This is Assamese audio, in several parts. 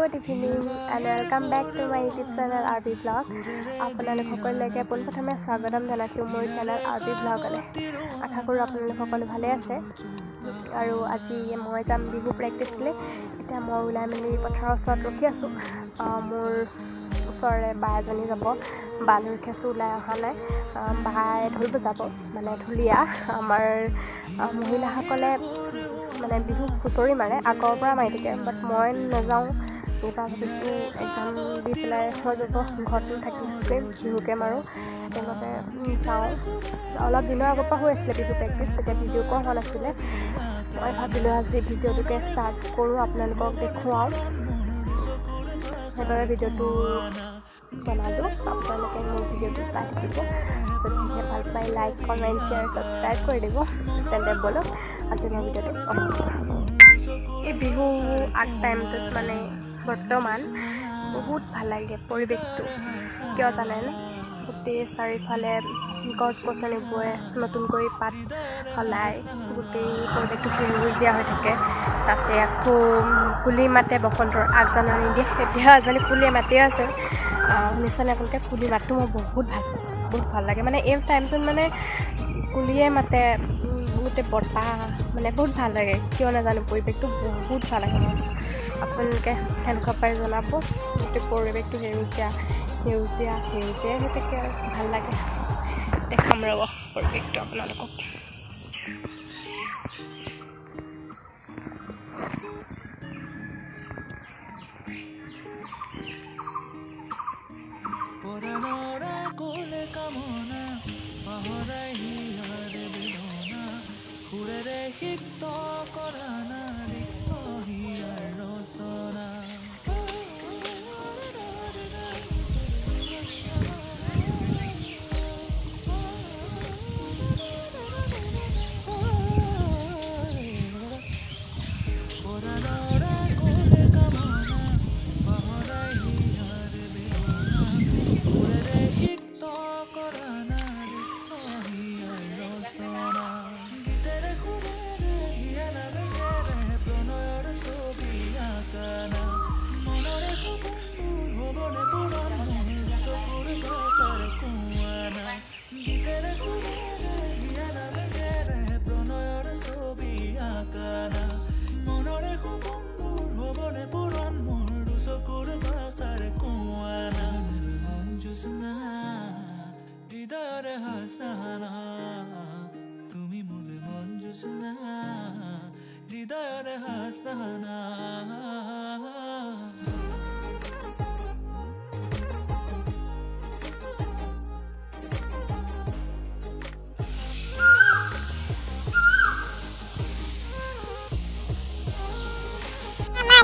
Good evening and welcome back to my YouTube channel RB Vlog. আপোনালোক সকলোকে পোনপ্ৰথমে স্বাগতম জনাইছোঁ মোৰ চেনেল RB Vlogলৈ। আশা কৰোঁ আপোনালোক সকলো ভালে আছে। আৰু আজি মই যাম বিহু প্ৰেক্টিছলৈ। এতিয়া মই ওলাই মেলি পথাৰৰ ওচৰত ৰখি আছোঁ। মোৰ ওচৰৰে বা এজনী যাব, বালুৰ খেচু ওলাই অহা নাই। বাই ঢোল বজাব, মানে ঢুলীয়া। আমাৰ মহিলাসকলে মানে বিহু হুঁচৰি মাৰে, আগৰ পৰা মাৰি থাকে, বাট মই নাযাওঁ। এইবাৰ ভাবিছোঁ এক্সাম দি পেলাই হৈ যাব, ঘৰতো থাকি বিহুকে মাৰোঁ, সেইবাবে যাওঁ। অলপ দিনৰ আগৰ পৰা হৈ আছিলে বিহু প্ৰেক্টিছ, তেতিয়া ভিডিঅ' কৰা হোৱা নাছিলে। মই ভাবিলোঁ আজি ভিডিঅ'টোকে ষ্টাৰ্ট কৰোঁ, আপোনালোকক দেখুৱাওঁ। সেইবাবে ভিডিঅ'টো বনালোঁ। আপোনালোকে মোৰ ভিডিঅ'টো চাই থাকিব। যদিহে ভাল পায় লাইক, কমেণ্ট, শ্বেয়াৰ, ছাবস্ক্ৰাইব কৰি দিব। তেন্তে বলক আজি মই ভিডিঅ'টো আৰম্ভ কৰোঁ। এই বিহু আগ টাইমটোত মানে বৰ্তমান বহুত ভাল লাগে পৰিৱেশটো, কিয় জানেনে? গোটেই চাৰিওফালে গছ গছনিবোৰে নতুনকৈ পাত সলায়, গোটেই পৰিৱেশটো সেউজীয়া হৈ থাকে। তাতে আকৌ কুলি মাতে, বসন্তৰ আগজাননী দিয়ে। এতিয়া এজনী কুলিয়ে মাতিয়ে আছে, শুনিছেনে আপোনালোকে? কুলি মাতটো মই বহুত ভাল লাগে। মানে এই টাইমটোত মানে কুলিয়ে মাতে, গোটেই বতাহ, মানে বহুত ভাল লাগে। কিয় নাজানো, পৰিৱেশটো বহুত ভাল লাগে মোৰ। আপোনালোকে কেনেকুৱা পাই জনাব। গোটেই পৰিৱেশটো সেউজীয়া হৈ থাকে আৰু ভাল লাগে। দেখাম ৰ'ব পৰিৱেশটো আপোনালোকক।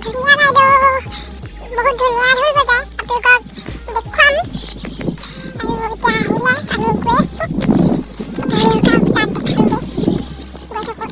ধুনীয়া বাইদেউ বহুত ধুনীয়া ঢোল বজায়, আপোনালোকক দেখুৱাম। আৰু এতিয়া আহিলে আমি গৈ আছোঁ, আপোনালোকক তাত দেখামগৈ। গৈ থাকক।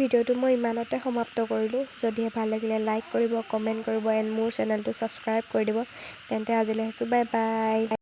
ভিডিঅ'টো মই ইমানতে সমাপ্ত কৰিলোঁ। যদিহে ভাল লাগিলে লাইক কৰিব, কমেণ্ট কৰিব এণ্ড মোৰ চেনেলটো ছাবস্ক্ৰাইব কৰি দিব। তেন্তে আজিলৈ আহিছোঁ, বাই বাই।